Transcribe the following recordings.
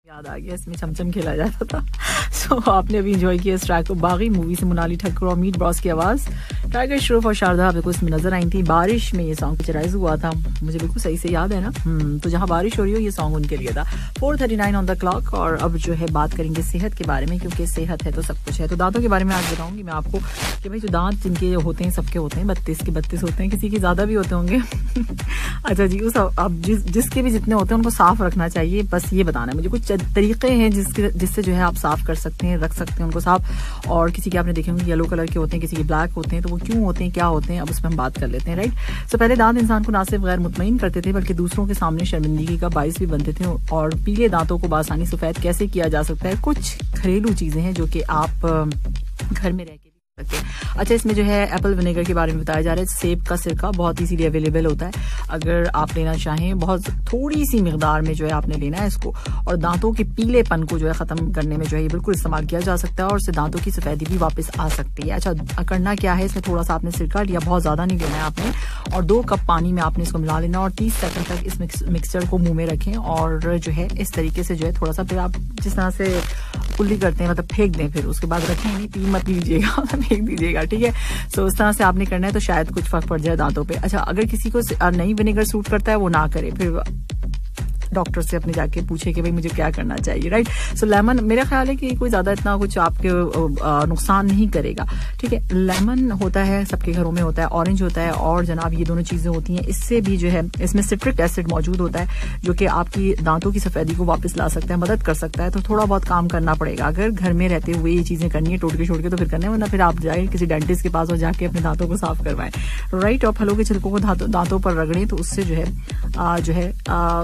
याद आ गया, इसमें चमचम खेला जाता था। सो आपने अभी एंजॉय किया इस ट्रैक को। बागी मूवी से मोनाली ठक्कर और मीट बॉस की आवाज, टाइगर श्रॉफ और शारदा आपको इसमें नजर आई थी। बारिश में ये सॉन्ग पिक्चराइज हुआ था, मुझे बिल्कुल सही से याद है ना। तो जहाँ बारिश हो रही हो ये सॉन्ग उनके लिए था। 4:39 ऑन द क्लॉक। और अब जो है बात करेंगे सेहत के बारे में, क्योंकि सेहत है तो सब कुछ है। तो दांतों के बारे में आज बताऊंगी मैं आपको कि भाई जो दांत जिनके होते हैं, सबके होते हैं, 32 के 32 होते हैं, किसी के ज्यादा भी होते होंगे। अच्छा जी, उस अब जिसके भी जितने होते हैं उनको साफ रखना चाहिए। बस ये बताना है मुझे, कुछ तरीके हैं जिससे जो है आप साफ कर सकते हैं, रख सकते हैं उनको साफ। और किसी के आपने देखे होंगे येलो कलर के होते हैं, किसी के ब्लैक होते हैं, तो वो क्यों होते हैं, क्या होते हैं, अब उस पर हम बात कर लेते हैं। राइट। सो पहले दांत इंसान को ना सिर्फ गैर मुतमईन करते थे बल्कि दूसरों के सामने शर्मिंदगी का बाइस भी बनते थे। और पीले दांतों को बासानी सफेद कैसे किया जा सकता है, कुछ घरेलू चीजें हैं जो कि आप घर में रह के। अच्छा, इसमें जो है एप्पल विनेगर के बारे में बताया जा रहा है। सेब का सिरका बहुत इजीली अवेलेबल होता है, अगर आप लेना चाहें बहुत थोड़ी सी मिकदार में जो है आपने लेना है इसको। और दांतों के पीलेपन को जो है खत्म करने में जो है ये बिल्कुल इस्तेमाल किया जा सकता है, और इससे दांतों की सफेदी भी वापस आ सकती है। अच्छा, करना क्या है, इसमें थोड़ा सा आपने सिरका लिया, बहुत ज्यादा नहीं लेना है आपने, और 2 कप पानी में आपने इसको मिला लेना और 30 सेकंड तक इस मिक्सचर को मुंह में रखें। और जो है इस तरीके से जो है थोड़ा सा, फिर आप जिस तरह से कुल्ली करते हैं, मतलब फेंक दें, फिर उसके बाद रखें नहीं, पी मत लीजिएगा, फेंक दीजिएगा। ठीक है। सो इस तरह से आपने करना है तो शायद कुछ फर्क पड़ जाए दांतों पे। अच्छा, अगर किसी को नहीं विनेगर सूट करता है वो ना करे, फिर डॉक्टर से अपने जाके पूछे कि भाई मुझे क्या करना चाहिए। राइट। सो लेमन, मेरा ख्याल है कि कोई ज्यादा इतना कुछ आपके नुकसान नहीं करेगा। ठीक है। लेमन होता है, सबके घरों में होता है, ऑरेंज होता है, और जनाब ये दोनों चीजें होती हैं। इससे भी जो है इसमें सिट्रिक एसिड मौजूद होता है जो कि आपकी दांतों की सफेदी को वापस ला सकता है, मदद कर सकता है। तो थोड़ा बहुत काम करना पड़ेगा, अगर घर में रहते हुए ये चीजें करनी है, टोट के छोड़ के तो फिर करने, वरना फिर आप जाए किसी डेंटिस्ट के पास और जाके अपने दांतों को साफ करवाएं। राइट। और फलों के छिलकों को दांतों पर रगड़ें तो उससे जो है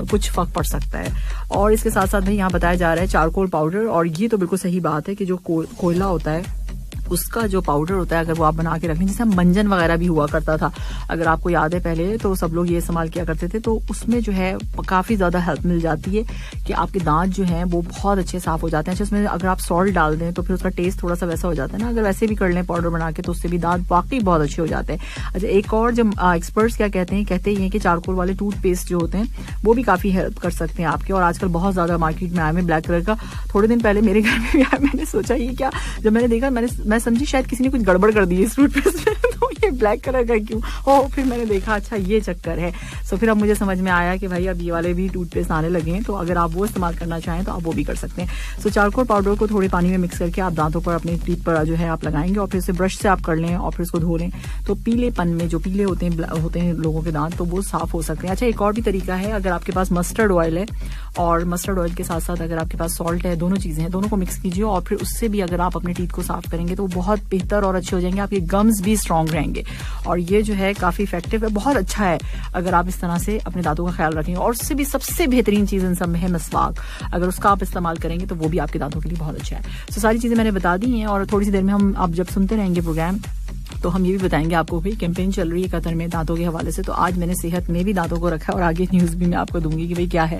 कुछ फर्क पड़ सकता है। और इसके साथ साथ भाई यहाँ बताया जा रहा है चारकोल पाउडर, और ये तो बिल्कुल सही बात है कि जो कोयला होता है उसका जो पाउडर होता है, अगर वो आप बना के रखें, जैसे मंजन वगैरह भी हुआ करता था, अगर आपको याद है पहले तो सब लोग ये इस्तेमाल किया करते थे, तो उसमें जो है काफी ज्यादा हेल्प मिल जाती है कि आपके दांत जो हैं वो बहुत अच्छे साफ हो जाते हैं। अच्छा, उसमें अगर आप सॉल्ट डाल दें तो फिर उसका टेस्ट थोड़ा सा वैसा हो जाता है ना, अगर वैसे भी कर लें पाउडर बना के तो उससे भी दांत वाकई बहुत अच्छे हो जाते हैं। अच्छा, एक और जो एक्सपर्ट्स क्या कहते हैं कि चारकोल वाले टूथपेस्ट जो होते हैं वो भी काफी हेल्प कर सकते हैं आपके, और आजकल बहुत ज्यादा मार्केट में आए हैं ब्लैक कलर का। थोड़े दिन पहले मेरे घर में भी आया, मैंने सोचा ये क्या, जब मैंने देखा मैं समझी शायद किसी ने कुछ गड़बड़ कर दी इस टूथपेस्ट में, तो ये ब्लैक कलर का क्यों हो, फिर मैंने देखा अच्छा ये चक्कर है। सो फिर अब मुझे समझ में आया कि भाई अब ये वाले भी टूथपेस्ट आने लगे हैं, तो अगर आप वो इस्तेमाल करना चाहें तो आप वो भी कर सकते हैं। सो चारकोल पाउडर को थोड़े पानी में मिक्स करके आप दांतों पर, अपने टीथ पर जो है आप लगाएंगे, और फिर उसे ब्रश से आप कर लें और फिर उसको धो लें, तो पीलेपन में जो पीले होते हैं लोगों के दांत, तो वो साफ हो सकते हैं। अच्छा, एक और भी तरीका है, अगर आपके पास मस्टर्ड ऑयल है और मस्टर्ड ऑयल के साथ साथ अगर आपके पास सॉल्ट है, दोनों चीजें हैं, दोनों को मिक्स कीजिए, और फिर उससे भी अगर आप अपने टीथ को साफ करेंगे तो बहुत बेहतर और अच्छे हो जाएंगे, आपके गम्स भी स्ट्रांग रहेंगे। और ये जो है काफी इफेक्टिव है, बहुत अच्छा है अगर आप इस तरह से अपने दांतों का ख्याल रखेंगे। और उससे भी सबसे बेहतरीन चीज इन सब में है मिसवाक, अगर उसका आप इस्तेमाल करेंगे तो वो भी आपके दांतों के लिए बहुत अच्छा है। तो सारी चीजें मैंने बता दी हैं, और थोड़ी सी देर में हम आप जब सुनते रहेंगे प्रोग्राम तो हम ये भी बताएंगे आपको भी कैंपेन चल रही है कतर में दांतों के हवाले से। तो आज मैंने सेहत में भी दांतों को रखा है, और आगे न्यूज भी मैं आपको दूंगी कि भाई क्या है।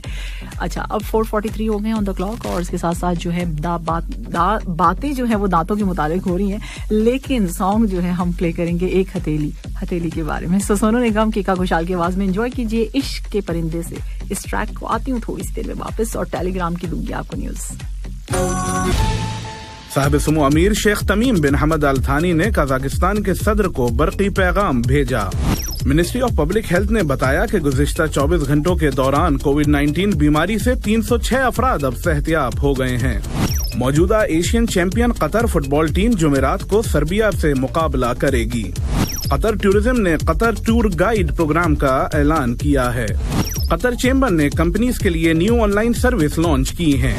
अच्छा, अब 4:43 हो गए ऑन द क्लॉक, और इसके साथ साथ जो है बातें जो है वो दांतों के मुताबिक हो रही हैं, लेकिन सॉन्ग जो है हम प्ले करेंगे एक हथेली के बारे में। सो सोनू निगम की का खुशहाल की आवाज में एंजॉय कीजिए इश्क के परिंदे से इस ट्रैक को। आती हूँ थोड़ी सी देर में वापस, और टेलीग्राम की दूंगी आपको न्यूज। साहिब सुमो अमीर शेख तमीम बिन हमद अल थानी ने कजाकिस्तान के सदर को बरकी पैगाम भेजा। मिनिस्ट्री ऑफ पब्लिक हेल्थ ने बताया कि गुज़िश्ता 24 घंटों के दौरान कोविड-19 बीमारी से 306 अफराद अब सेहतियाब हो गए हैं। मौजूदा Asian champion Qatar football team जुमेरात को सर्बिया से मुकाबला करेगी। कतर टूरिज्म ने कतर टूर गाइड प्रोग्राम का ऐलान किया है। कतर चेंबर ने कंपनीज के लिए न्यू ऑनलाइन सर्विस लॉन्च की है।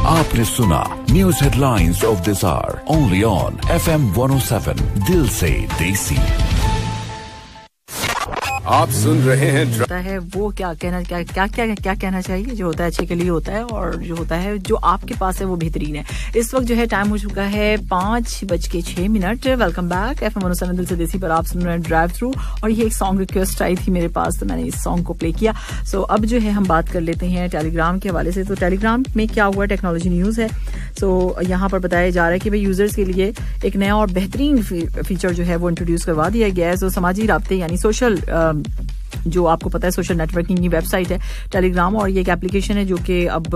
आपने सुना news headlines of this hour only on FM 107 दिल से देसी। आप सुन रहे हैं होता है वो क्या कहना चाहिए, जो होता है अच्छे के लिए होता है, और जो होता है जो आपके पास है वो बेहतरीन है। इस वक्त जो है टाइम हो चुका है 5:06। वेलकम बैक FM 107 दिल से देसी पर, आप सुन रहे हैं ड्राइव थ्रू, और ये एक सॉन्ग रिक्वेस्ट आई थी मेरे पास तो मैंने इस सॉन्ग को प्ले किया। सो अब जो है हम बात कर लेते हैं टेलीग्राम के हवाले से। तो टेलीग्राम में क्या हुआ, टेक्नोलॉजी न्यूज है। सो यहाँ पर बताया जा रहा है कि भाई यूजर्स के लिए एक नया और बेहतरीन फीचर जो है वो इंट्रोड्यूस करवा दिया गया है। सो समाजी राब्ते यानी सोशल जो आपको पता है सोशल नेटवर्किंग की वेबसाइट है टेलीग्राम, और ये एक एप्लीकेशन है जो कि अब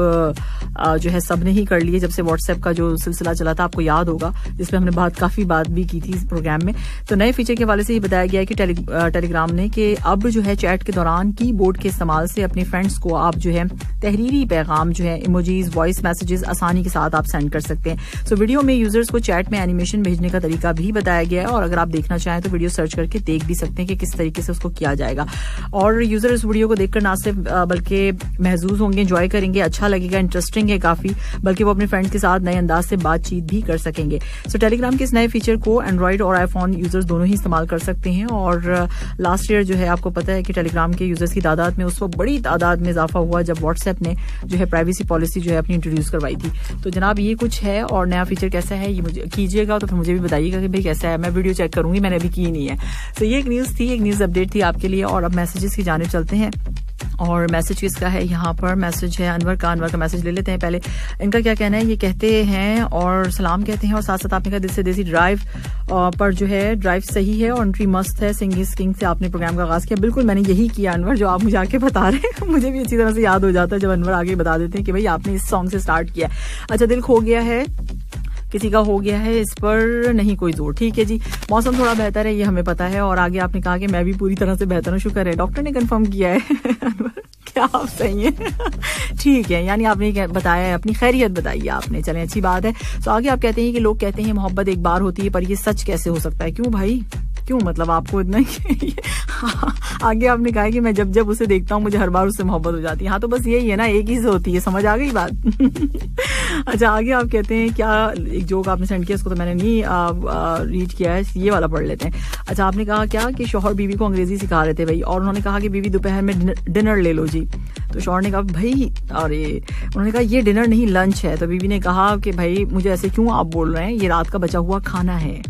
जो है सबने ही कर ली है जब से व्हाट्सएप का जो सिलसिला चला था, आपको याद होगा, जिसमें हमने काफी बात भी की थी इस प्रोग्राम में। तो नए फीचर के हवाले से ये बताया गया है कि टेलीग्राम ने कि अब जो है चैट के दौरान कीबोर्ड के इस्तेमाल से अपने फ्रेंड्स को आप जो है तहरीरी पैगाम जो है इमोजीज, वॉइस मैसेजेस आसानी के साथ आप सेंड कर सकते हैं। सो वीडियो में यूजर्स को चैट में एनिमेशन भेजने का तरीका भी बताया गया है, और अगर आप देखना चाहें तो वीडियो सर्च करके देख भी सकते हैं कि किस तरीके से उसको किया जाएगा। और यूजर इस वीडियो को देखकर ना सिर्फ बल्कि महसूस होंगे, एंजॉय करेंगे, अच्छा लगेगा, इंटरेस्टिंग है काफी, बल्कि वो अपने फ्रेंड्स के साथ नए अंदाज से बातचीत भी कर सकेंगे। सो टेलीग्राम के इस नए फीचर को एंड्रॉइड और आईफोन यूजर्स दोनों ही इस्तेमाल कर सकते हैं। और लास्ट ईयर जो है आपको पता है कि टेलीग्राम के यूजर्स की तादाद में उस वक्त बड़ी तादाद में इजाफा हुआ जब व्हाट्सएप ने जो है प्राइवेसी पॉलिसी जो है अपनी इंट्रोड्यूस करवाई थी। तो जनाब ये कुछ है, और नया फीचर कैसा है ये मुझे कीजिएगा, तो फिर मुझे भी बताइएगा कि भाई कैसा है। मैं वीडियो चेक करूंगी, मैंने अभी की नहीं है। तो ये एक न्यूज थी, एक न्यूज अपडेट थी आपके लिए। और अब मैसेजेस की जानिब चलते हैं, और मैसेज किसका है यहाँ पर? मैसेज है अनवर का मैसेज ले लेते हैं पहले। इनका क्या कहना है, ये कहते हैं और सलाम कहते हैं, और साथ साथ आपने कहा दिल से देसी ड्राइव पर जो है ड्राइव सही है और एंट्री मस्त है, सिंग इज किंग से आपने प्रोग्राम का आगाज किया। बिल्कुल मैंने यही किया अनवर, जो आप मुझे आके बता रहे हैं। मुझे भी अच्छी तरह से याद हो जाता है जब अनवर आगे बता देते हैं कि भाई आपने इस सॉन्ग से स्टार्ट किया। अच्छा, दिल खो गया है, किसी का हो गया है, इस पर नहीं कोई जोर। ठीक है जी, मौसम थोड़ा बेहतर है ये हमें पता है। और आगे आपने कहा कि मैं भी पूरी तरह से बेहतर हूँ, शुक्र है, डॉक्टर ने कंफर्म किया है। क्या आप सही है? ठीक है, यानी आपने बताया है, अपनी खैरियत बताई है आपने, चलें अच्छी बात है। तो आगे आप कहते हैं कि लोग कहते हैं मोहब्बत एक बार होती है, पर ये सच कैसे हो सकता है? क्यों भाई, क्यों, मतलब आपको इतना आगे आपने कहा कि मैं जब जब उसे देखता हूँ मुझे हर बार उससे मोहब्बत हो जाती है। हाँ तो बस यही है ना, एक ही से होती है, समझ आ गई बात? अच्छा, आगे आप कहते हैं, क्या एक जोक आपने सेंड किया, इसको तो मैंने नहीं रीड किया है, ये वाला पढ़ लेते हैं। अच्छा, आपने कहा क्या कि शौहर बीवी को अंग्रेजी सिखा रहे थे भाई, और उन्होंने कहा कि बीवी दोपहर में डिनर ले लो जी। तो शौहर ने कहा भाई, अरे उन्होंने कहा ये डिनर नहीं लंच है। तो बीवी ने कहा कि भाई मुझे ऐसे क्यों आप बोल रहे हैं, ये रात का बचा हुआ खाना है।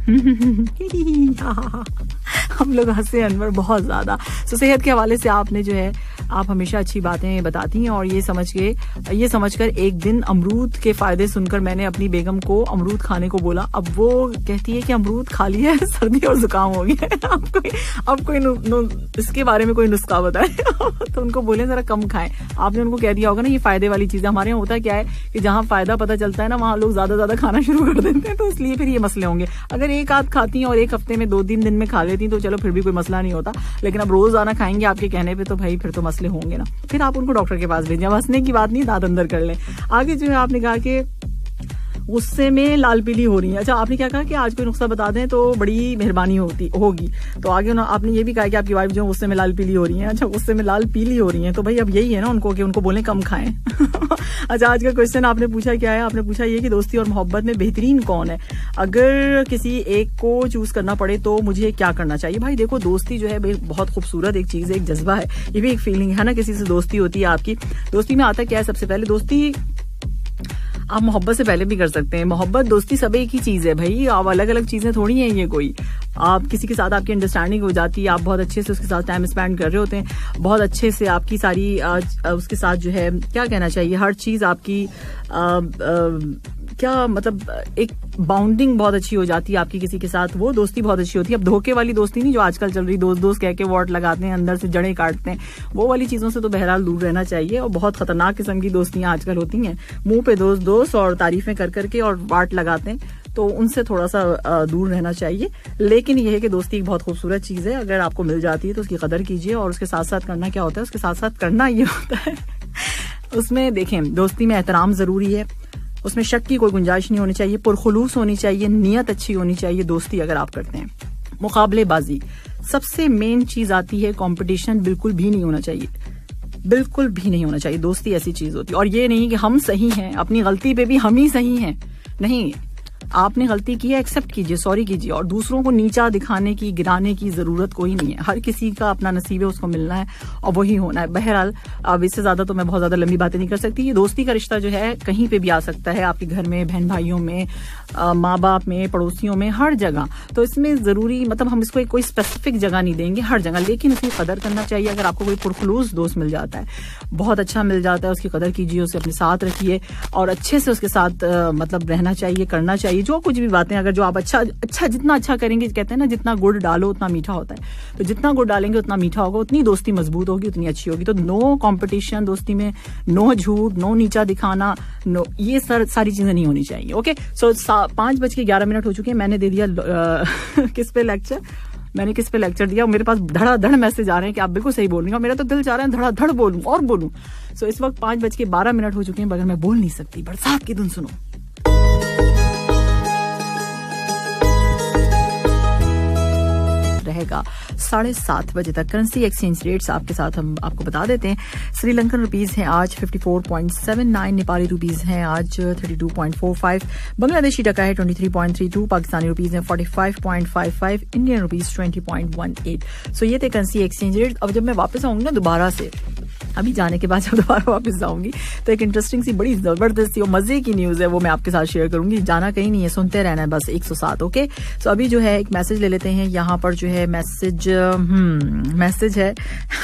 हम लोग हंसे अनवर बहुत ज्यादा। तो सेहत के हवाले से आपने जो है, आप हमेशा अच्छी बातें बताती हैं, और ये समझकर एक दिन अमरूद के फायदे सुनकर मैंने अपनी बेगम को अमरूद खाने को बोला। अब वो कहती है कि अमरूद खा लिया है, सर्दी और जुकाम हो गया है। अब कोई इसके बारे में कोई नुस्खा बताए तो उनको बोले जरा कम खाएं। आपने उनको कह दिया होगा ना ये फायदे वाली चीजें। हमारे यहाँ होता क्या है कि जहाँ फायदा पता चलता है ना, वहाँ लोग ज्यादा खाना शुरू कर देते हैं, तो इसलिए फिर ये मसले होंगे। अगर एक आध खाती हैं और एक हफ्ते में 2-3 दिन में खा लेती तो चलो फिर भी कोई मसला नहीं होता, लेकिन अब रोजाना खाएंगे आपके कहने पे तो भाई फिर तो मसले होंगे ना। फिर आप उनको डॉक्टर के पास भेजें, हंसने की बात नहीं, दांत अंदर कर लें। आगे जो है आपने कहा कि गुस्से में लाल पीली हो रही है। अच्छा, आपने क्या कहा कि आज कोई नुस्खा बता दें तो बड़ी मेहरबानी होगी। तो आगे आपने ये भी कहा कि आपकी वाइफ जो गुस्से में लाल पीली हो रही है। अच्छा, गुस्से में लाल पीली हो रही है, तो भाई अब यही है ना उनको कि उनको बोलें कम खाएं। अच्छा, आज का क्वेश्चन आपने पूछा क्या है? आपने पूछा ये कि दोस्ती और मोहब्बत में बेहतरीन कौन है? अगर किसी एक को चूज करना पड़े तो मुझे क्या करना चाहिए? भाई देखो, दोस्ती जो है बहुत खूबसूरत एक चीज है, एक जज्बा है, ये भी एक फीलिंग है ना, किसी से दोस्ती होती है आपकी। दोस्ती में आता क्या है? सबसे पहले दोस्ती आप मोहब्बत से पहले भी कर सकते हैं। मोहब्बत दोस्ती सब एक ही चीज है भाई, आप अलग अलग चीजें थोड़ी हैं ये कोई। आप किसी के साथ आपकी अंडरस्टैंडिंग हो जाती है, आप बहुत अच्छे से उसके साथ टाइम स्पेंड कर रहे होते हैं, बहुत अच्छे से आपकी सारी उसके साथ जो है क्या कहना चाहिए, हर चीज आपकी क्या मतलब एक बाउंडिंग बहुत अच्छी हो जाती है आपकी किसी के साथ, वो दोस्ती बहुत अच्छी होती है। अब धोखे वाली दोस्ती नहीं जो आजकल चल रही, दोस्त कह के वॉट लगाते हैं, अंदर से जड़ें काटते हैं, वो वाली चीजों से तो बहरहाल दूर रहना चाहिए। और बहुत खतरनाक किस्म की दोस्तियां आजकल होती हैं, मुंह पे दोस्त और तारीफें कर करके और वाट लगाते हैं, तो उनसे थोड़ा सा दूर रहना चाहिए। लेकिन यह है कि दोस्ती एक बहुत खूबसूरत चीज है, अगर आपको मिल जाती है तो उसकी कदर कीजिए। और उसके साथ साथ करना क्या होता है? उसके साथ साथ करना ये होता है उसमें देखें, दोस्ती में एहतराम जरूरी है, उसमें शक की कोई गुंजाइश नहीं होनी चाहिए, पुरखुलूस होनी चाहिए, नियत अच्छी होनी चाहिए दोस्ती अगर आप करते हैं। मुकाबलेबाजी सबसे मेन चीज आती है, कंपटीशन बिल्कुल भी नहीं होना चाहिए, बिल्कुल भी नहीं होना चाहिए। दोस्ती ऐसी चीज होती है, और ये नहीं कि हम सही हैं, अपनी गलती पे भी हम ही सही हैं, नहीं, आपने गलती की है, एक्सेप्ट कीजिए, सॉरी कीजिए, और दूसरों को नीचा दिखाने की, गिराने की जरूरत कोई नहीं है। हर किसी का अपना नसीब है, उसको मिलना है और वही होना है। बहरहाल अब इससे ज्यादा तो मैं बहुत ज्यादा लंबी बातें नहीं कर सकती। ये दोस्ती का रिश्ता जो है कहीं पे भी आ सकता है, आपके घर में, बहन भाइयों में, माँ बाप में, पड़ोसियों में, हर जगह। तो इसमें जरूरी मतलब हम इसको कोई स्पेसिफिक जगह नहीं देंगे, हर जगह, लेकिन इसकी कदर करना चाहिए। अगर आपको कोई पुरखुलूस दोस्त मिल जाता है, बहुत अच्छा मिल जाता है, उसकी कदर कीजिए, उसे अपने साथ रखिए और अच्छे से उसके साथ मतलब रहना चाहिए, करना चाहिए जो कुछ भी बातें अगर जो आप अच्छा जितना अच्छा करेंगे, कहते हैं ना जितना गुड़ डालो उतना मीठा होता है, तो जितना गुड़ डालेंगे उतना मीठा होगा, उतनी दोस्ती मजबूत होगी, उतनी अच्छी होगी। तो नो कंपटीशन दोस्ती में, नो झूठ, नो नीचा दिखाना, नो ये सारी चीजें नहीं होनी चाहिए। ओके, सो 5:11 हो चुके हैं। मैंने दे दिया किस पे लेक्चर दिया। मेरे पास धड़ाधड़ मैसेज आ रहे हैं कि आप बिल्कुल सही बोल रही हैं, और मेरा तो दिल चाह रहा है धड़ाधड़ बोलूं और बोलूं। सो इस वक्त 5:12 हो चुके हैं, मगर मैं बोल नहीं सकती। बरसात की धुन सुनो। रहेगा 7:30 बजे तक। करेंसी एक्सचेंज रेट्स आपके साथ हम आपको बता देते हैं। श्रीलंकन रुपीज हैं आज 54.79, नेपाली रुपीज हैं आज 32.45, बांग्लादेशी टका है 23.32, पाकिस्तानी रुपीज हैं 45.55, इंडियन रुपीज 20.18। सो ये थे करेंसी एक्सचेंज रेट। अब जब मैं वापस आऊंगी ना दोबारा से, अभी जाने के बाद जब दोबारा वापस जाऊंगी, तो एक इंटरेस्टिंग सी बड़ी जबरदस्त और मजे की न्यूज है, वो मैं आपके साथ शेयर करूंगी। जाना कहीं नहीं है, सुनते रहना है बस 107। ओके, सो अभी जो है एक मैसेज ले लेते हैं। यहाँ पर जो है मैसेज है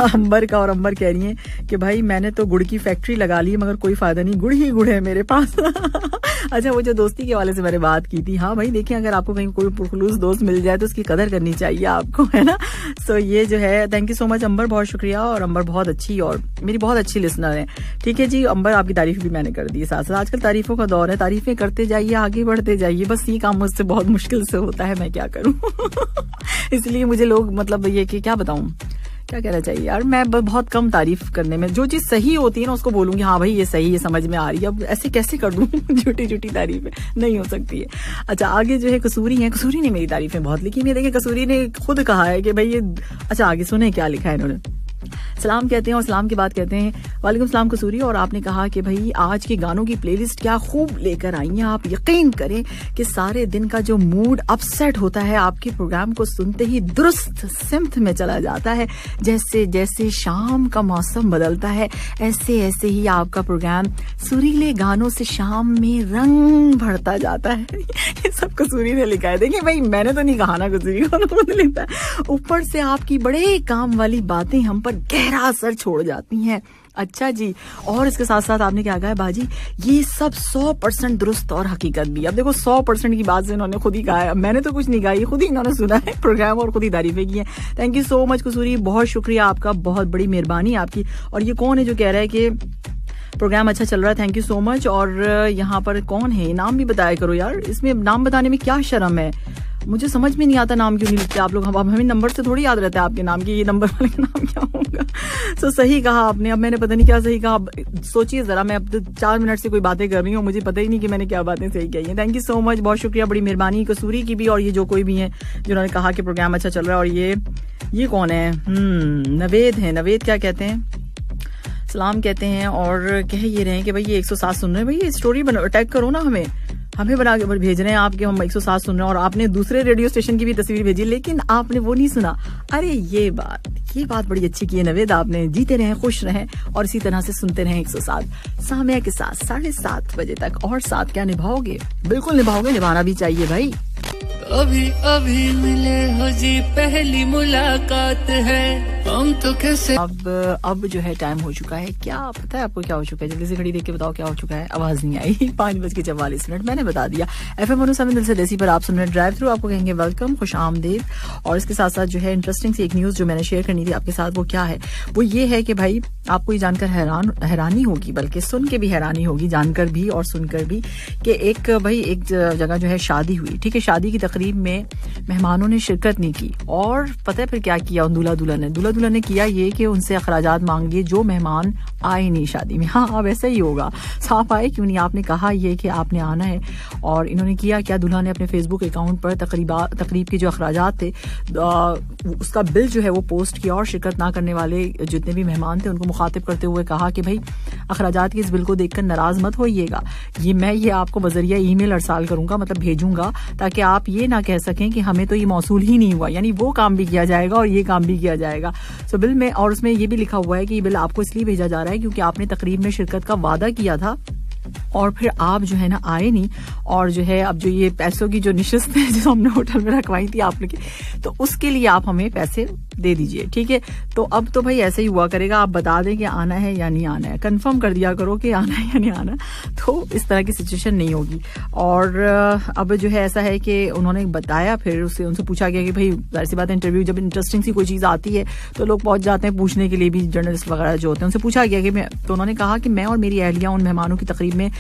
अंबर का, और अंबर कह रही है कि भाई मैंने तो गुड़ की फैक्ट्री लगा ली मगर कोई फायदा नहीं, गुड़ ही गुड़ है मेरे पास। अच्छा, वो जो दोस्ती के हवाले से मैंने बात की थी, हाँ भाई देखिए, अगर आपको कहीं कोई पुरखलूस दोस्त मिल जाए तो उसकी कदर करनी चाहिए आपको, है ना। सो ये जो है, थैंक यू सो मच अंबर, बहुत शुक्रिया। और अंबर बहुत अच्छी और मेरी बहुत अच्छी लिसनर है। ठीक है जी अंबर, आपकी तारीफ भी मैंने कर दी। साथ साथ आजकल तारीफों का दौर है, तारीफें करते जाइए, आगे बढ़ते जाइए। बस ये काम मुझसे बहुत मुश्किल से होता है, मैं क्या करूं। इसलिए मुझे लोग मतलब ये कि क्या बताऊं, क्या कहना चाहिए यार, मैं बहुत कम तारीफ करने में, जो चीज सही होती है ना उसको बोलूंगी हाँ भाई ये सही, ये समझ में आ रही है। अब ऐसे कैसे कर दूं झूठी तारीफें नहीं हो सकती है। अच्छा, आगे जो है कसूरी है, कसूरी ने मेरी तारीफें बहुत लिखी है। देखिए कसूरी ने खुद कहा है कि भाई ये, अच्छा आगे सुने क्या लिखा है इन्होंने। सलाम कहते हैं और सलाम के बाद कहते हैं वालेकुम सलाम कसूरी, और आपने कहा कि भाई आज के गानों की प्लेलिस्ट क्या खूब लेकर आई हैं। आप यकीन करें कि सारे दिन का जो मूड अपसेट होता है आपके प्रोग्राम को सुनते ही दुरुस्त सिमत में चला जाता है। जैसे जैसे शाम का मौसम बदलता है ऐसे ऐसे ही आपका प्रोग्राम सुरीले गानों से शाम में रंग भरता जाता है। ये सब कसूरी ने लिखा है। देखिए भाई मैंने तो नहीं कहा ना, कसूरी को लिखता है। ऊपर से आपकी बड़े काम वाली बातें हम पर गहरा असर छोड़ जाती हैं। अच्छा जी, और इसके साथ साथ आपने क्या कहा है बाजी, ये सब 100% दुरुस्त और हकीकत भी। अब देखो 100% की बात से इन्होंने खुद ही कहा है, मैंने तो कुछ नहीं कहा, ये खुद ही इन्होंने सुना है प्रोग्राम और खुद ही तारीफें की है। थैंक यू सो मच कसूरी, बहुत शुक्रिया आपका, बहुत बड़ी मेहरबानी आपकी। और ये कौन है जो कह रहा है कि प्रोग्राम अच्छा चल रहा है, थैंक यू सो मच। और यहाँ पर कौन है, नाम भी बताया करो यार, इसमें नाम बताने में क्या शर्म है, मुझे समझ में नहीं आता नाम क्यों नहीं लिखते आप लोग। हमें नंबर से थोड़ी याद रहता है आपके नाम की, ये नंबर वाले का नाम क्या होगा। तो सही कहा आपने, अब मैंने पता नहीं क्या सही कहा। सोचिए जरा, मैं अब 4 मिनट से कोई बातें कर रही हूँ, मुझे पता ही नहीं कि मैंने क्या बातें सही कही हैं। थैंक यू सो मच, बहुत शुक्रिया, बड़ी मेहरबानी कसूरी की भी, और ये जो कोई भी है जिन्होंने कहा कि प्रोग्राम अच्छा चल रहा है। और ये कौन है, नवेद है। नवेद क्या कहते हैं, सलाम कहते हैं और कह ये रहे हैं कि भाई ये 107 सुन रहे हैं। भाई ये स्टोरी टैग करो ना, हमें बना के भेज रहे हैं आपके, हम 107 सुन रहे हैं। और आपने दूसरे रेडियो स्टेशन की भी तस्वीर भेजी, लेकिन आपने वो नहीं सुना। अरे ये बात बड़ी अच्छी की है नवेद आपने। जीते रहें, खुश रहें और इसी तरह से सुनते रहें 107 सामिया के साथ 7:30 बजे तक। और साथ क्या निभाओगे, बिल्कुल निभाओगे, निभाना भी चाहिए भाई। अभी अभी मिले हो जी, पहली मुलाकात है हम तो कैसे। अब जो है टाइम हो चुका है, क्या पता है आपको क्या हो चुका है, जल्दी से घड़ी देख के बताओ क्या हो चुका है। आवाज नहीं आई, 5:44 मैंने बता दिया। FM 107 दिल से देसी पर आप सुन रहे हैं ड्राइव थ्रू, आपको कहेंगे वेलकम, खुश आमदीद। और इसके साथ साथ जो है इंटरेस्टिंग सी एक न्यूज जो मैंने शेयर करनी थी आपके साथ, वो क्या है, वो ये है कि भाई आपको ये जानकर हैरानी होगी, बल्कि सुन के भी हैरानी होगी, जानकर भी और सुनकर भी, कि एक जगह जो है शादी हुई। ठीक है, शादी की तकरीब में मेहमानों ने शिरकत नहीं की, और पता है फिर क्या किया दूल्हा दुल्हन ने किया ये कि उनसे अखराजात मांग लिए जो मेहमान आए नहीं शादी में। हाँ अब ऐसा ही होगा, साफ आए क्यों नहीं, आपने कहा ये कि आपने आना है। और इन्होंने किया क्या, दुल्हा ने अपने फेसबुक अकाउंट पर तकरीब के जो अखराजात थे उसका बिल जो है वो पोस्ट किया, और शिरकत ना करने वाले जितने भी मेहमान थे उनको मुखातिब करते हुए कहा कि भाई अखराजात के इस बिल को देखकर नाराज मत होइएगा, मैं आपको बजरिया ईमेल अरसाल करूंगा, मतलब भेजूंगा, ताकि आप ये ना कह सकें कि हमें तो ये मौसूल ही नहीं हुआ। यानी वो काम भी किया जाएगा और ये काम भी किया जाएगा। सो बिल में, और उसमें ये भी लिखा हुआ है कि ये बिल आपको इसलिए भेजा जा रहा है क्योंकि आपने तकरीब में शिरकत का वादा किया था और फिर आप जो है ना आए नहीं, और जो है अब जो ये पैसों की जो निशस्त है जो हमने होटल में रखवाई थी आप लोग की, तो उसके लिए आप हमें पैसे दे दीजिए, ठीक है। तो अब तो भाई ऐसे ही हुआ करेगा, आप बता दें कि आना है या नहीं आना है, कंफर्म कर दिया करो कि आना है या नहीं आना, तो इस तरह की सिचुएशन नहीं होगी। और अब जो है ऐसा है कि उन्होंने बताया, फिर उनसे पूछा गया कि भाई जाहिर सी बात है इंटरव्यू जब इंटरेस्टिंग सी कोई चीज आती है तो लोग पहुंच जाते हैं पूछने के लिए भी, जर्नलिस्ट वगैरह जो होते हैं उनसे पूछा गया कि तो उन्होंने कहा कि मैं और मेरी अहलिया उन मेहमानों की तकरीब में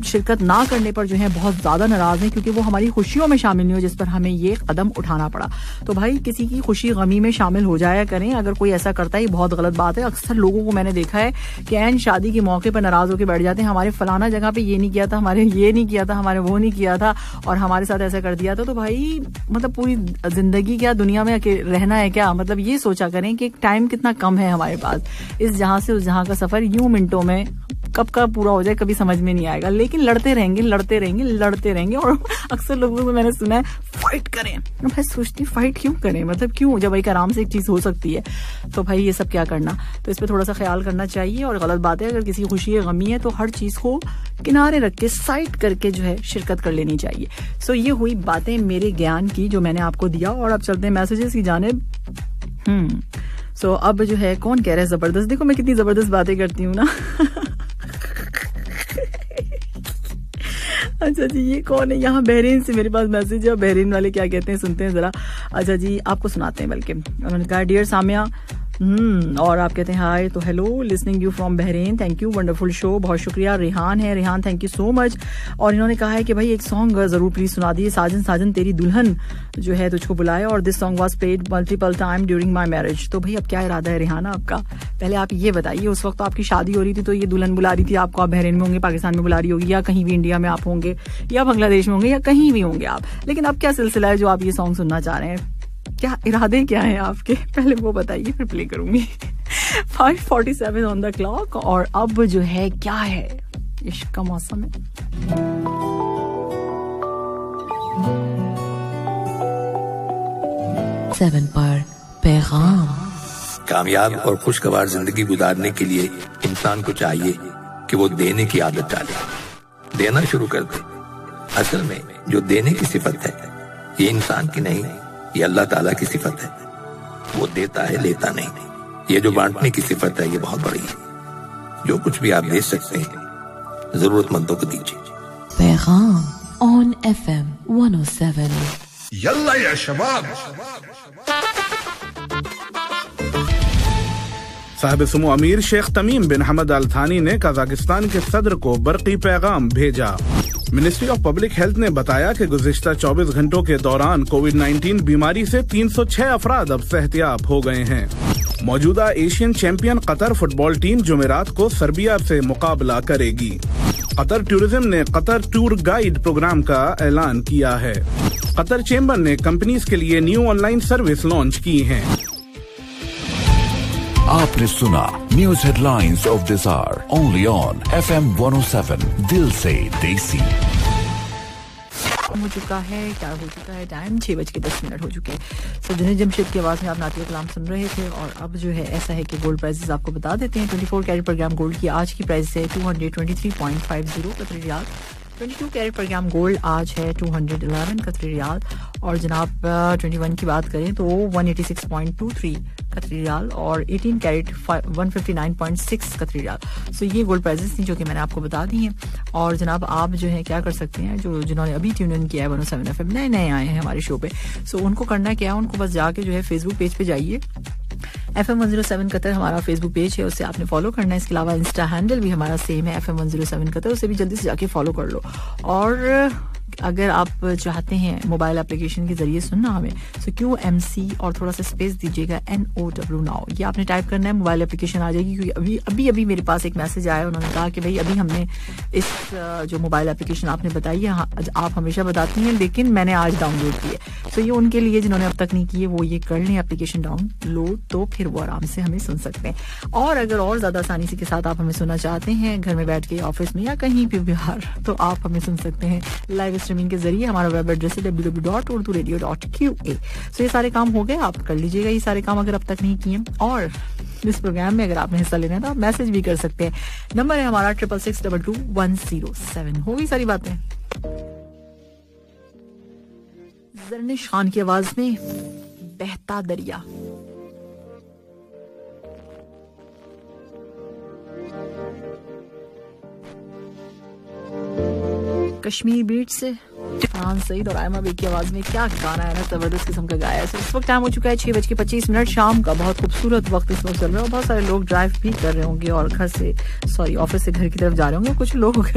शिरकत ना करने पर जो है बहुत ज्यादा नाराज हैं, क्योंकि वो हमारी खुशियों में शामिल नहीं हो जिस पर हमें ये कदम उठाना पड़ा। तो भाई किसी की खुशी गमी में शामिल हो जाया करें, अगर कोई ऐसा करता है ये बहुत गलत बात है। अक्सर लोगों को मैंने देखा है कि ऐन शादी के मौके पर नाराज होकर बैठ जाते हैं, हमारे फलाना जगह पे ये नहीं किया था, हमारे ये नहीं किया था, हमारे वो नहीं किया था और हमारे साथ ऐसा कर दिया था। तो भाई मतलब पूरी जिंदगी क्या दुनिया में रहना है क्या? मतलब ये सोचा करें कि टाइम कितना कम है हमारे पास, इस जहां से उस जहां का सफर यूं मिनटों में कब का पूरा हो जाए कभी समझ में नहीं आएगा, लेकिन लड़ते रहेंगे। और अक्सर लोगों को मैंने सुना है फाइट करें, मैं सोचती फाइट क्यों करें, मतलब क्यों, जब एक आराम से एक चीज हो सकती है। तो भाई ये सब क्या करना, तो इस पर थोड़ा सा ख्याल करना चाहिए। और गलत बात है, अगर किसी की खुशी है गमी है तो हर चीज को किनारे रख के साइड करके जो है शिरकत कर लेनी चाहिए। सो ये हुई बातें मेरे ज्ञान की जो मैंने आपको दिया, और अब चलते हैं मैसेजेस की जानिब। सो अब जो है कौन कह रहा है जबरदस्त, देखो मैं कितनी जबरदस्त बातें करती हूँ ना। अच्छा जी, ये कौन है? यहाँ बहरीन से मेरे पास मैसेज है, बहरीन वाले क्या कहते हैं सुनते हैं जरा। अच्छा जी, आपको सुनाते हैं, बल्कि उन्होंने कहा डियर सामिया, और आप कहते हैं हाय, तो hello, listening you from Bahrain, thank you, wonderful show, बहुत शुक्रिया। रेहान है, Rehan thank you so much. और इन्होंने कहा है कि भाई एक सॉन्ग जरूर प्लीज सुना दिए, साजन साजन तेरी दुल्हन जो है तुझको बुलाए, और this song was played multiple time during my marriage. तो भाई अब क्या इरादा है रेहाना आपका, पहले आप ये बताइए, उस वक्त तो आपकी शादी हो रही थी तो ये दुल्हन बुला रही थी आपको, आप बहरीन में होंगे, पाकिस्तान में बुला रही होगी, या कहीं भी इंडिया में आप होंगे, या बांग्लादेश में होंगे, या कहीं भी होंगे आप, लेकिन अब क्या सिलसिला है जो आप ये सॉन्ग सुनना चाह रहे हैं, क्या इरादे क्या हैं आपके, पहले वो बताइए फिर प्ले करूंगी। 5:47 ऑन द क्लॉक, और अब जो है क्या है, इश्क का मौसम है। 7 पर पैगाम। कामयाब और खुशगवार जिंदगी गुजारने के लिए इंसान को चाहिए कि वो देने की आदत डाले, देना शुरू कर दे। असल में जो देने की सिफत है ये इंसान की नहीं, ये अल्लाह ताला की सिफत है, वो देता है लेता नहीं। ये जो बांटने की सिफत है ये बहुत बड़ी है, जो कुछ भी आप दे सकते हैं जरूरतमंदों को दीजिए। पैगाम ऑन FM 107। यल्ला या शबाब। साहिब सुमो अमीर शेख तमीम बिन हमद अल थानी ने कजाकिस्तान के सदर को बरकी पैगाम भेजा। मिनिस्ट्री ऑफ पब्लिक हेल्थ ने बताया कि गुज़िश्ता 24 घंटों के दौरान कोविड-19 बीमारी से 306 अफराद अब सेहतियाब हो गए हैं। मौजूदा Asian champion Qatar football team जुमेरात को सर्बिया से मुकाबला करेगी। कतर टूरिज्म ने कतर टूर गाइड प्रोग्राम का ऐलान किया है। कतर चेंबर ने कंपनीज के लिए न्यू ऑनलाइन सर्विस लॉन्च की है। आपने सुना news headlines of this hour only on FM 107 दिल से देसी। हो चुका है, क्या हो चुका है टाइम, 6:10 हो चुके हैं। सदर जमशेद की आवाज में आप नातिया कलाम सुन रहे थे। और अब जो है ऐसा है कि गोल्ड प्राइसेस आपको बता देते हैं। 24 कैरेट पर ग्राम गोल्ड की आज की प्राइस है 223.50 कतरी रियाल। 22 कैरेट पर ग्राम गोल्ड आज है 211 कतरी रियाल। और जनाब 21 की बात करें तो 186.23 कतरी रियाल, और 18 कैरेट 159.6 कतरी रियाल। सो ये गोल्ड प्राइसेस थी जो कि मैंने आपको बता दी हैं। और जनाब आप जो है क्या कर सकते हैं, जो जिन्होंने अभी ट्यून इन किया है 107 FM, नए आए हैं हमारे शो पे, सो उनको करना क्या है, उनको बस जाके जो है फेसबुक पेज पे जाइए, FM 107 कतर हमारा फेसबुक पेज है, उससे आपने फॉलो करना है। इसके अलावा इंस्टा हैंडल भी हमारा सेम है FM 107 कतर, उसे भी जल्दी से जाके फॉलो कर लो। और अगर आप चाहते हैं मोबाइल एप्लीकेशन के जरिए सुनना हमें, तो QMC और थोड़ा सा स्पेस दीजिएगा NOW नाउ, ये आपने टाइप करना है, मोबाइल एप्लीकेशन आ जाएगी। क्योंकि अभी मेरे पास एक मैसेज आया, उन्होंने कहा कि भाई अभी हमने इस जो मोबाइल एप्लीकेशन आपने बताई है, आप हमेशा बताती हैं लेकिन मैंने आज डाउनलोड की है। तो ये उनके लिए जिन्होंने अब तक नहीं की है वो ये कर लें एप्लीकेशन डाउनलोड, तो फिर वो आराम से हमें सुन सकते हैं। और अगर और ज्यादा आसानी से के साथ आप हमें सुनना चाहते हैं घर में बैठ के, ऑफिस में या कहीं भी बाहर, तो आप हमें सुन सकते हैं लाइव स्ट्रीमिंग के जरिए। हमारा वेब एड्रेस है www.urduradio.qa। सो ये सारे काम हो गए, आप कर लीजिएगा ये सारे काम अगर अब तक नहीं किए। और इस प्रोग्राम में अगर आपने हिस्सा लेना है तो आप मैसेज भी कर सकते हैं। नंबर है हमारा 66622107। हो गई सारी बातें। जरनिश खान की आवाज में बहता दरिया। कश्मीर बीट से फरहान सईद और आयमा बेग की आवाज में क्या गाना है ना, जबरदस्त किस्म का गाया है। इस वक्त टाइम हो चुका है 6:25 शाम का। बहुत खूबसूरत वक्त इस वक्त चल रहा है और बहुत सारे लोग ड्राइव भी कर रहे होंगे और ऑफिस से घर की तरफ जा रहे होंगे। कुछ लोग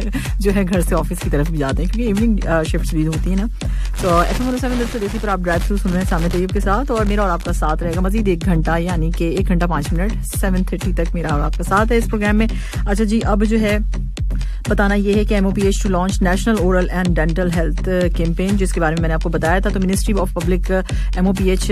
जो है घर से ऑफिस की तरफ भी जाते हैं क्योंकि इवनिंग शिफ्ट भी होती है ना। तो FM 107 देसी पर आप ड्राइव थ्रू सुन रहे हैं सामने तैयब के साथ, और मेरा और आपका साथ रहेगा मजीद 1 घंटा, यानी कि 1 घंटा 5 मिनट 7:30 तक मेरा और आपका साथ है इस प्रोग्राम में। अच्छा जी, अब जो है बताना ये है कि MOPH to launch national oral and dental health campaign, जिसके बारे में मैंने आपको बताया था। तो मिनिस्ट्री ऑफ पब्लिक MOPH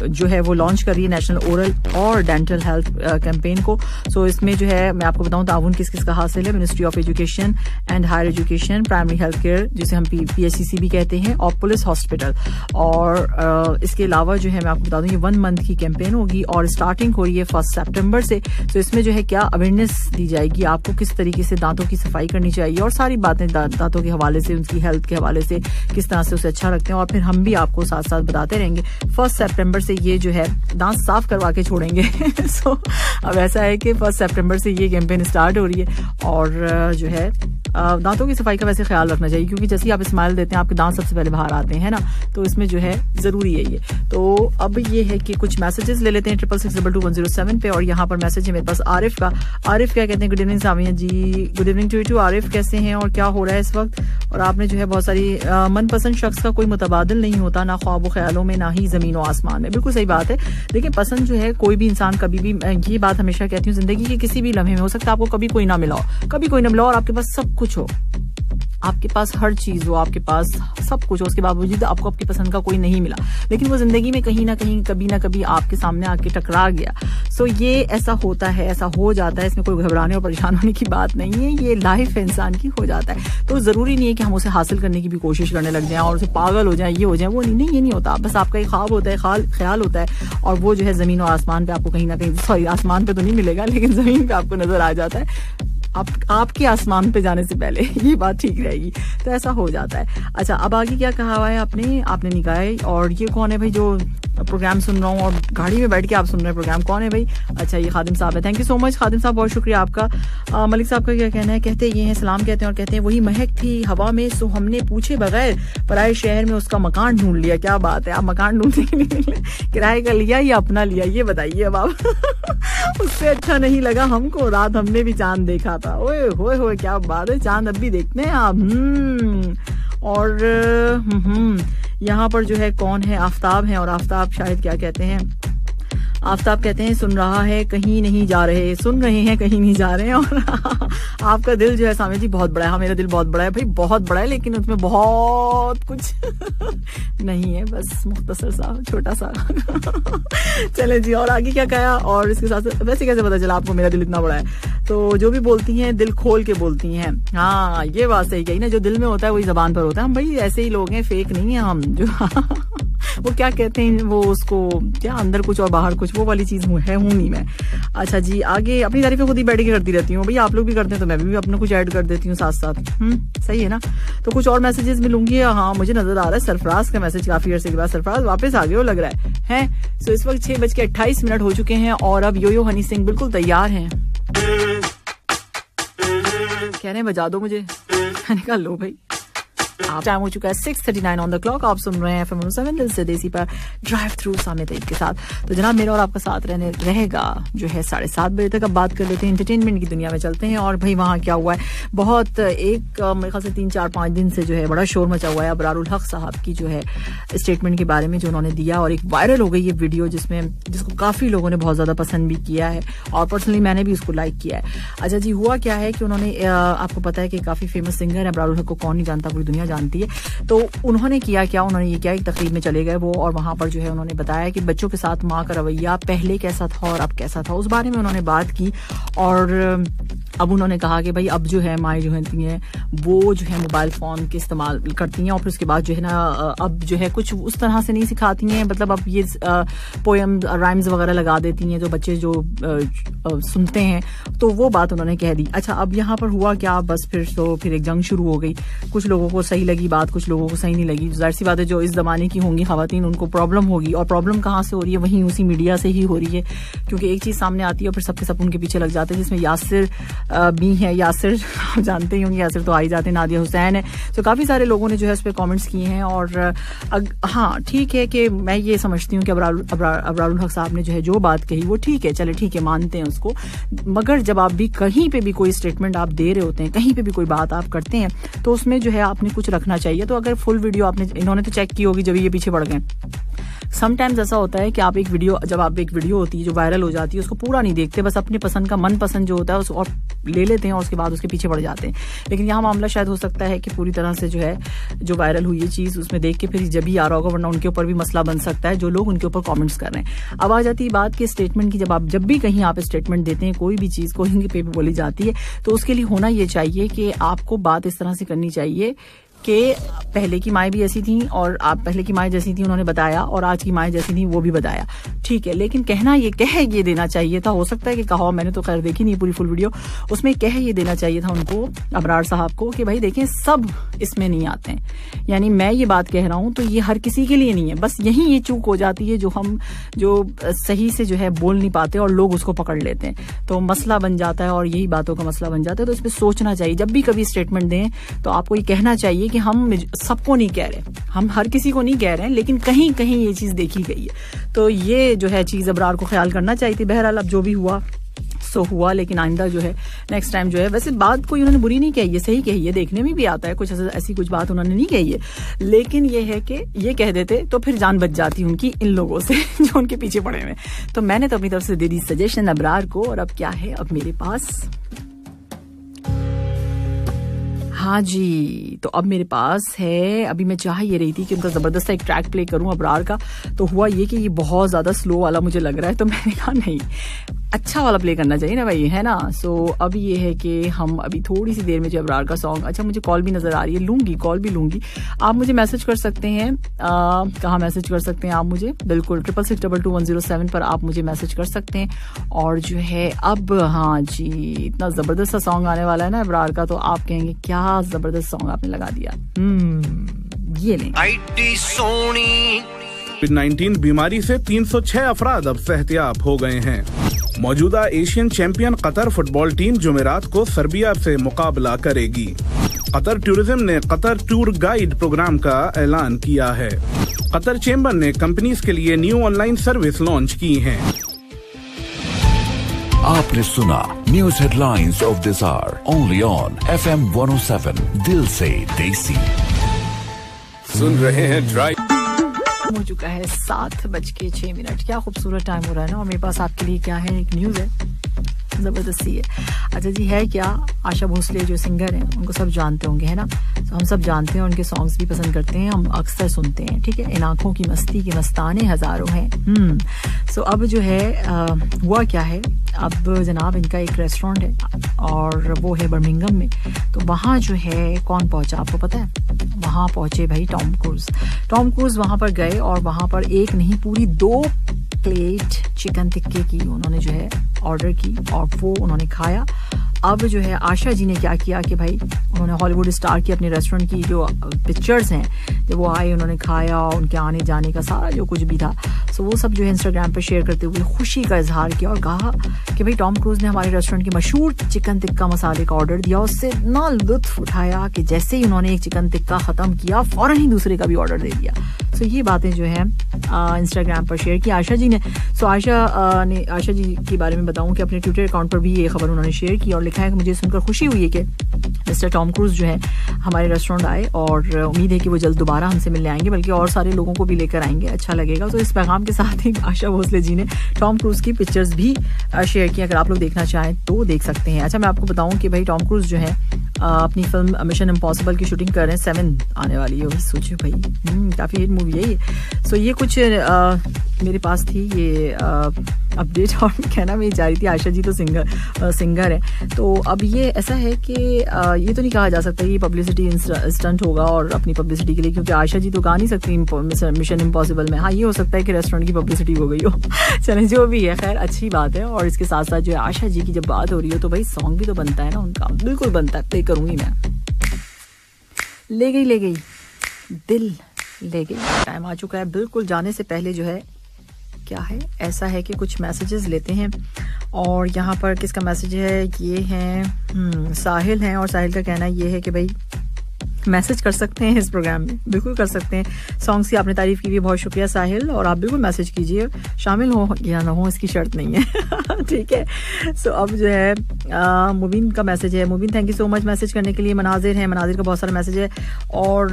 जो है वो लॉन्च कर रही है नेशनल ओरल और डेंटल हेल्थ कैंपेन को। सो इसमें जो है मैं आपको बताऊं ताउन किस किस का हासिल है। Ministry of education and higher education, primary health care जिसे हम PHCC भी कहते हैं, और पुलिस हॉस्पिटल। और इसके अलावा जो है मैं आपको बता दूं ये 1 मंथ की कैंपेन होगी और स्टार्टिंग हो रही है 1 सितंबर से। तो इसमें जो है क्या अवेयरनेस दी जाएगी आपको, किस तरीके से दांतों की सफाई करनी चाहिए और सारी बातें दांतों के हवाले से, उनकी हेल्थ के हवाले से किस तरह से उसे अच्छा रखते हैं, और फिर हम भी आपको साथ साथ बताते रहेंगे। 1 सितंबर से ये जो है दांत साफ करवा के छोड़ेंगे। सो अब ऐसा है कि 1 सितंबर से ये कैंपेन स्टार्ट हो रही है और जो है दांतों की सफाई का वैसे ख्याल रखना चाहिए क्योंकि जैसे ही आप स्माइल देते हैं आपके दांत सबसे पहले बाहर आते हैं ना, तो इसमें जो है जरूरी है ये। तो अब ये है कि कुछ मैसेजेस ले लेते हैं 66622107 पे, और यहाँ पर मैसेज है मेरे पास आरिफ का। आरिफ क्या कहते हैं, good evening Samia ji. Good evening to Arif, कैसे हैं और क्या हो रहा है इस वक्त। और आपने जो है बहुत सारी मनपसंद शख्स का कोई मुतबादिल नहीं होता, ना ख्वाब ख्यालों में ना ही जमीन और आसमान में। बिल्कुल सही बात है। देखिए पसंद जो है कोई भी इंसान कभी भी, ये बात हमेशा कहती हूँ, जिंदगी के किसी भी लम्हे में हो सकता है आपको कभी कोई ना मिला हो, कभी कोई ना मिला और आपके पास सब कुछ हो, आपके पास हर चीज हो, आपके पास सब कुछ हो, उसके बावजूद आपको आपकी पसंद का कोई नहीं मिला, लेकिन वो जिंदगी में कहीं ना कहीं कभी ना कभी आपके सामने आके टकरा गया। सो ये ऐसा होता है, ऐसा हो जाता है, इसमें कोई घबराने और परेशान होने की बात नहीं है, ये लाइफ इंसान की हो जाता है। तो जरूरी नहीं है कि हम उसे हासिल करने की भी कोशिश करने लग जाएं और उसे पागल हो जाए, ये हो जाए, वो नहीं, ये नहीं होता। बस आपका एक ख्वाब होता है, ख्याल होता है, और वो जो है जमीन और आसमान पे आपको कहीं ना कहीं, सॉरी आसमान पे तो नहीं मिलेगा लेकिन जमीन पे आपको नजर आ जाता है, आपके आसमान पे जाने से पहले, ये बात ठीक रहेगी। तो ऐसा हो जाता है। अच्छा, अब आगे क्या कहा हुआ है आपने निकाय, और ये कौन है भाई जो प्रोग्राम सुन रहा हूँ और गाड़ी में बैठ के आप सुन रहे हैं प्रोग्राम, कौन है भाई। अच्छा, ये खादिम साहब है। थैंक यू सो मच खादिम साहब, बहुत शुक्रिया आपका। मलिक साहब का क्या कहना है, कहते ये हैं सलाम कहते हैं और कहते हैं वही महक थी हवा में, सो हमने पूछे बगैर पराए शहर में उसका मकान ढूंढ लिया। क्या बात है, आप मकान ढूंढने के लिए किराए का लिया या अपना लिया, ये बताइए अब आप। उससे अच्छा नहीं लगा हमको, रात हमने भी चांद देखा था। ओए होए होए, क्या बात है, चांद अब भी देखते हैं आप। और यहाँ पर जो है कौन है, आफ्ताब है, और आफ्ताब शायद क्या कहते हैं, आफ्ताब कहते हैं सुन रहा है कहीं नहीं जा रहे, सुन रहे हैं कहीं नहीं जा रहे हैं। और आपका दिल जो है सामने जी बहुत बड़ा है। हाँ, मेरा दिल बहुत बड़ा है भाई, बहुत बड़ा है, लेकिन उसमें बहुत कुछ नहीं है, बस मुख्तसर सा छोटा सा। चले जी, और आगे क्या कहा, और इसके साथ वैसे कैसे पता चला आपको मेरा दिल इतना बड़ा है। तो जो भी बोलती हैं दिल खोल के बोलती हैं। हाँ, ये बात सही कही ना, जो दिल में होता है वही जबान पर होता है। हम भाई ऐसे ही लोग हैं, फेक नहीं है हम। जो वो क्या कहते हैं, वो उसको क्या अंदर कुछ और बाहर कुछ, वो वाली चीज हूँ नहीं मैं। अच्छा जी, आगे अपनी तारीफें खुद ही बैठ के करती रहती हूँ भाई, आप लोग भी करते हैं तो मैं भी अपना कुछ ऐड कर देती हूँ साथ साथ। सही है ना। तो कुछ और मैसेजेस मिलूंगी। हाँ, मुझे नजर आ रहा है सरफराज का मैसेज, काफी अर्से के बाद सरफराज वापस आ गए हो लग रहा है। सो इस वक्त 6:28 हो चुके हैं और अब यो हनी सिंह बिल्कुल तैयार हैं। कह रहे हैं बजा दो मुझे, मैंने कहा लो भाई। टाइम हो चुका है 6:39 ऑन द क्लॉक। आप सुन रहे हैं FM 107 दिल से देसी पर ड्राइव थ्रू सामने तैयब के साथ। तो जनाब मेरा और आपका साथ रहेगा जो है 7:30 बजे तक। अब बात कर लेते हैं एंटरटेनमेंट की दुनिया में चलते हैं। और भाई वहाँ क्या हुआ है, बहुत मेरे ख्याल से 3-4-5 दिन से जो है बड़ा शोर मचा हुआ है अबरारुल हक साहब की जो है स्टेटमेंट के बारे में जो उन्होंने दिया, और एक वायरल हो गई ये वीडियो जिसको काफी लोगों ने बहुत ज्यादा पसंद भी किया है और पर्सनली मैंने भी उसको लाइक किया है। अच्छा जी, हुआ क्या है कि उन्होंने, आपको पता है कि काफी फेमस सिंगर है अबरारुल हक को, कौन नहीं जानता, पूरी दुनिया जानती है। तो उन्होंने किया क्या, उन्होंने ये किया, एक तकरीब में चले गए वो, और वहां पर जो है उन्होंने बताया कि बच्चों के साथ माँ का रवैया पहले कैसा था और अब कैसा था, उस बारे में उन्होंने बात की। और अब उन्होंने कहा कि भाई अब जो है माएँ जो होती हैं वो जो है मोबाइल फ़ोन के इस्तेमाल करती हैं और फिर उसके बाद जो है ना अब जो है कुछ उस तरह से नहीं सिखाती हैं, मतलब अब ये पोएम राइम्स वगैरह लगा देती हैं जो बच्चे जो सुनते हैं, तो वो बात उन्होंने कह दी। अच्छा, अब यहाँ पर हुआ क्या, बस फिर एक जंग शुरू हो गई। कुछ लोगों को सही लगी बात, कुछ लोगों को सही नहीं लगी। जाहिर सी बात है जो इस जमाने की होंगी खवातीन उनको प्रॉब्लम होगी, और प्रॉब्लम कहाँ से हो रही है, वहीं उसी मीडिया से ही हो रही है, क्योंकि एक चीज सामने आती है और फिर सबके सब उनके पीछे लग जाते हैं, जिसमें यासिर भी है। यासिर आप जानते ही होंगे, यासिर तो आ ही जाते हैं, नादिया हुसैन है। तो काफी सारे लोगों ने जो है उस पर कॉमेंट्स किए हैं। और हाँ ठीक है कि मैं ये समझती हूँ कि अबरारुल हक साहब ने जो है जो बात कही वो ठीक है, चले ठीक है, मानते हैं उसको। मगर जब आप भी कहीं पे भी कोई स्टेटमेंट आप दे रहे होते हैं, कहीं पे भी कोई बात आप करते हैं, तो उसमें जो है आपने कुछ रखना चाहिए। तो अगर फुल वीडियो आपने, इन्होंने तो चेक की होगी जब ये पीछे पड़ गए। समटाइम्स ऐसा होता है कि जब आप एक वीडियो होती है जो वायरल हो जाती है उसको पूरा नहीं देखते, बस अपने पसंद का मनपसंद जो होता है उसको और ले लेते हैं और उसके बाद उसके पीछे पड़ जाते हैं। लेकिन यहाँ मामला शायद हो सकता है कि पूरी तरह से जो है जो वायरल हुई है चीज उसमें देख के फिर जब भी आ रहा होगा, वरना उनके ऊपर भी मसला बन सकता है जो लोग उनके ऊपर कमेंट्स कर रहे हैं। अब आ जाती है बात की स्टेटमेंट की। जब भी कहीं आप स्टेटमेंट देते हैं, कोई भी चीज को हिंदी पे भी बोली जाती है, तो उसके लिए होना ये चाहिए कि आपको बात इस तरह से करनी चाहिए कि पहले की माएँ भी ऐसी थी और आप पहले की माएँ जैसी थी उन्होंने बताया, और आज की माएँ जैसी थी वो भी बताया, ठीक है। लेकिन कह ये देना चाहिए था, हो सकता है कि कहा, मैंने तो खैर देखी नहीं पूरी फुल वीडियो, उसमें ये देना चाहिए था उनको, अबरार साहब को, कि भाई देखें सब इसमें नहीं आते हैं। यानी मैं ये बात कह रहा हूं तो ये हर किसी के लिए नहीं है, बस यही ये चूक हो जाती है जो सही से जो है बोल नहीं पाते और लोग उसको पकड़ लेते हैं, तो मसला बन जाता है और यही बातों का मसला बन जाता है। तो इस पर सोचना चाहिए, जब भी कभी स्टेटमेंट दें तो आपको ये कहना चाहिए कि हम सबको नहीं कह रहे, हम हर किसी को नहीं कह रहे हैं, लेकिन कहीं कहीं ये चीज देखी गई है। तो ये जो है चीज अबरार को ख्याल करना चाहिए थी। बहरहाल अब जो भी हुआ सो हुआ, लेकिन आइंदा जो है नेक्स्ट टाइम जो है, वैसे बात कोई उन्होंने बुरी नहीं कही है, सही कही है, देखने में भी आता है, कुछ ऐसी कुछ बात उन्होंने नहीं कही है, लेकिन ये है कि ये कह देते तो फिर जान बच जाती उनकी इन लोगों से जो उनके पीछे पड़े हुए। तो मैंने तो अपनी तरफ से दे दी सजेशन अबरार को। और अब क्या है, अब मेरे पास, हाँ जी, तो अब मेरे पास है, अभी मैं चाह ये रही थी कि उनका जबरदस्त एक ट्रैक प्ले करूं अबरार का, तो हुआ ये कि ये बहुत ज्यादा स्लो वाला मुझे लग रहा है, तो मैंने कहा नहीं, अच्छा वाला प्ले करना चाहिए ना भाई, है ना। सो अब ये है कि हम अभी थोड़ी सी देर में जो अबरार का सॉन्ग, अच्छा मुझे कॉल भी नजर आ रही है, लूंगी कॉल भी लूंगी। आप मुझे मैसेज कर सकते हैं, कहाँ मैसेज कर सकते हैं आप मुझे, बिल्कुल 66622107 पर आप मुझे मैसेज कर सकते हैं। और जो है अब, हाँ जी, इतना जबरदस्त सा सॉन्ग आने वाला है ना अबरार का, तो आप कहेंगे क्या जबरदस्त सॉन्ग आपने लगा दिया। ये लें। कोविड-19 बीमारी से 306 अफराद अब सेहतियाब हो गए हैं। मौजूदा Asian champion Qatar football team जुमेरात को सर्बिया से मुकाबला करेगी। कतर टूरिज्म ने कतर टूर गाइड प्रोग्राम का ऐलान किया है। कतर चेंबर ने कंपनीज के लिए न्यू ऑनलाइन सर्विस लॉन्च की है। आपने सुना news headlines of this hour only on FM 107 दिल से देसी। सुन रहे हैं ड्राइव। हो चुका है 7:06। क्या खूबसूरत टाइम हो रहा है ना। और मेरे पास आपके लिए क्या है, एक न्यूज है, जबरदस्ती है। अच्छा जी, है क्या, आशा भोसले जो सिंगर हैं उनको सब जानते होंगे, है ना। तो हम सब जानते हैं, उनके सॉन्ग्स भी पसंद करते हैं, हम अक्सर सुनते हैं, ठीक है। इन आंखों की मस्ती के मस्ताने हजारों हैं। सो अब जो है हुआ क्या है, अब जनाब इनका एक रेस्टोरेंट है और वो है बर्मिंघम में। तो वहाँ जो है कौन पहुंचा आपको पता है, वहाँ पहुंचे भाई टॉम क्रूज वहाँ पर गए और वहाँ पर एक नहीं पूरी 2 प्लेट चिकन टिक्के की उन्होंने जो है ऑर्डर की और वो उन्होंने खाया। अब जो है आशा जी ने क्या किया कि भाई उन्होंने हॉलीवुड स्टार की अपने रेस्टोरेंट की जो पिक्चर्स हैं, जब वो आए उन्होंने खाया, उनके आने जाने का सारा जो कुछ भी था, सो वो सब जो है इंस्टाग्राम पर शेयर करते हुए खुशी का इजहार किया और कहा कि भाई टॉम क्रूज ने हमारे रेस्टोरेंट के मशहूर चिकन टिक्का मसाले का ऑर्डर दिया, उससे इतना लुत्फ उठाया कि जैसे ही उन्होंने एक चिकन टिक्का खत्म किया फौरन ही दूसरे का भी ऑर्डर दे दिया। सो ये बातें जो है इंस्टाग्राम पर शेयर की आशा जी ने। सो आशा जी के बारे में बताऊं कि अपने ट्विटर अकाउंट पर भी ये खबर उन्होंने शेयर की और लिखा है कि मुझे सुनकर खुशी हुई है कि मिस्टर टॉम क्रूज जो है हमारे रेस्टोरेंट आए और उम्मीद है कि वो जल्द दोबारा हमसे मिलने आएंगे, बल्कि और सारे लोगों को भी लेकर आएंगे, अच्छा लगेगा। तो इस पैगाम के साथ ही आशा भोसले जी ने टॉम क्रूज की पिक्चर्स भी शेयर की, अगर आप लोग देखना चाहें तो देख सकते हैं। अच्छा, मैं आपको बताऊं कि भाई टॉम क्रूज जो है अपनी फिल्म मिशन इम्पॉसिबल की शूटिंग कर रहे हैं, 7 आने वाली है, सोचिए भाई, काफी हिट मूवी है ये। सो ये कुछ मेरे पास थी ये अपडेट, और कहना मैं जा रही थी आयशा जी तो सिंगर है, तो अब ये ऐसा है कि ये तो नहीं कहा जा सकता ये पब्लिसिटी स्टंट होगा और अपनी पब्लिसिटी के लिए, क्योंकि आयशा जी तो गा नहीं सकती मिशन इम्पॉसिबल में। हाँ, ये हो सकता है कि रेस्टोरेंट की पब्लिसिटी हो गई हो। चलें, जो भी है, खैर अच्छी बात है। और इसके साथ साथ जो है आयशा जी की जब बात हो रही हो तो भाई सॉन्ग भी तो बनता है ना उनका, बिल्कुल बनता है, प्ले करूंगी मैं। ले गई दिल ले गई, टाइम आ चुका है बिल्कुल जाने से पहले। जो है क्या है, ऐसा है कि कुछ मैसेजेस लेते हैं, और यहाँ पर किसका मैसेज है, ये है साहिल हैं, और साहिल का कहना ये है कि भाई मैसेज कर सकते हैं इस प्रोग्राम में, बिल्कुल कर सकते हैं। सॉन्ग्स की आपने तारीफ की भी, बहुत शुक्रिया साहिल, और आप बिल्कुल मैसेज कीजिए, शामिल हो या ना हो इसकी शर्त नहीं है। ठीक है, सो अब जो है मुबीन का मैसेज है। Mubeen thank you so much message करने के लिए। मनाजिर है, मनाजिर का बहुत सारा मैसेज है, और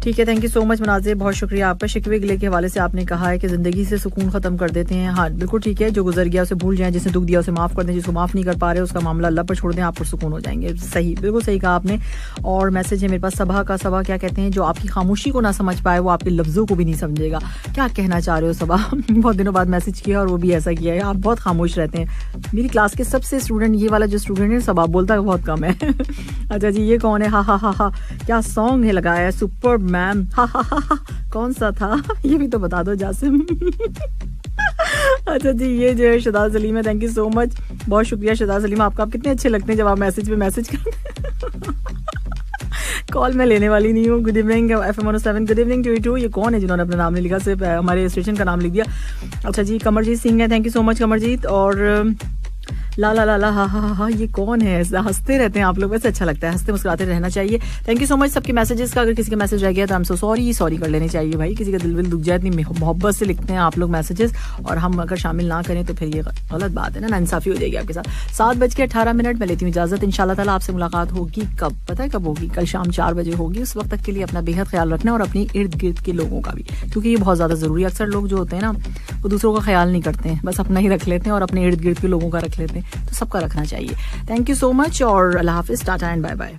ठीक है, थैंक यू सो मच मनाजिर, बहुत शुक्रिया आपका। शिकवे गिले के हवाले से आपने कहा है कि ज़िंदगी से सुकून ख़त्म कर देते हैं। हाँ बिल्कुल ठीक है, जो गुजर गया उसे भूल जाएं, जिसने दुख दिया उसे माफ़ कर दें, जिसको माफ़ नहीं कर पा रहे उसका मामला अल्लाह पर छोड़ दें, आप पर सुकून हो जाएंगे। सही, बिल्कुल सही कहा आपने। और मैसेज है मेरे पास सबा का। सबा क्या कहते हैं, जो आपकी खामोशी को ना समझ पाए वो आपके लफ्ज़ों को भी नहीं समझेगा। क्या कहना चाह रहे हो सबा? बहुत दिनों बाद मैसेज किया और वो भी ऐसा किया है, आप बहुत खामोश रहते हैं। मेरी क्लास के सबसे स्टूडेंट, ये वाला जो स्टूडेंट है सबा, बोलता बहुत कम है। अच्छा जी, ये कौन है? हा हा हा हा, क्या सॉन्ग है लगाया है, सुपर मैम, हा हा। कौन सा था ये भी तो बता दो जासिम। अच्छा जी, ये जो है शहजाद सलीम है, थैंक यू सो मच, बहुत शुक्रिया शहजाद सलीम, आपका आप कितने अच्छे लगते हैं जब आप मैसेज पे मैसेज करते हैं। कॉल मैं लेने वाली नहीं हूँ। Good evening FM 107, good evening to you too. ये कौन है जिन्होंने अपना नाम नहीं लिखा, सिर्फ हमारे स्टेशन का नाम लिख दिया। अच्छा जी, कमरजीत सिंह है, thank you so much Kamarjit. और ला ला ला ला हा हा हा, ये कौन है? हंसते रहते हैं आप लोग, वैसे अच्छा लगता है, हंसते मुस्कुराते रहना चाहिए। थैंक यू सो मच सबके मैसेजेस का। अगर किसी का मैसेज रह गया तो हम सॉरी कर लेने चाहिए भाई, किसी का दिल विल दुख जाए, इतनी मोहब्बत से लिखते हैं आप लोग मैसेजेस, और हम अगर शामिल ना करें तो फिर ये गलत बात है ना, नाइंसाफी हो जाएगी आपके साथ। 7:18 मैं लेती हूँ इजाजत। इंशाल्लाह ताला आपसे मुलाकात होगी कब, पता है कब होगी? कल शाम 4 बजे होगी। उस वक्त तक के लिए अपना बेहद ख्याल रखना, और अपनी इर्द गिर्द के लोगों का भी, क्योंकि ये बहुत ज्यादा जरूरी है। अक्सर लोग जो होते हैं ना वो दूसरों का ख्याल नहीं करते हैं, बस अपना ही रख लेते हैं और अपने इर्द गिर्द के लोगों का रख लेते हैं, तो सबका रखना चाहिए। थैंक यू सो मच, और अल्लाह हाफिज, टाटा एंड बाय बाय।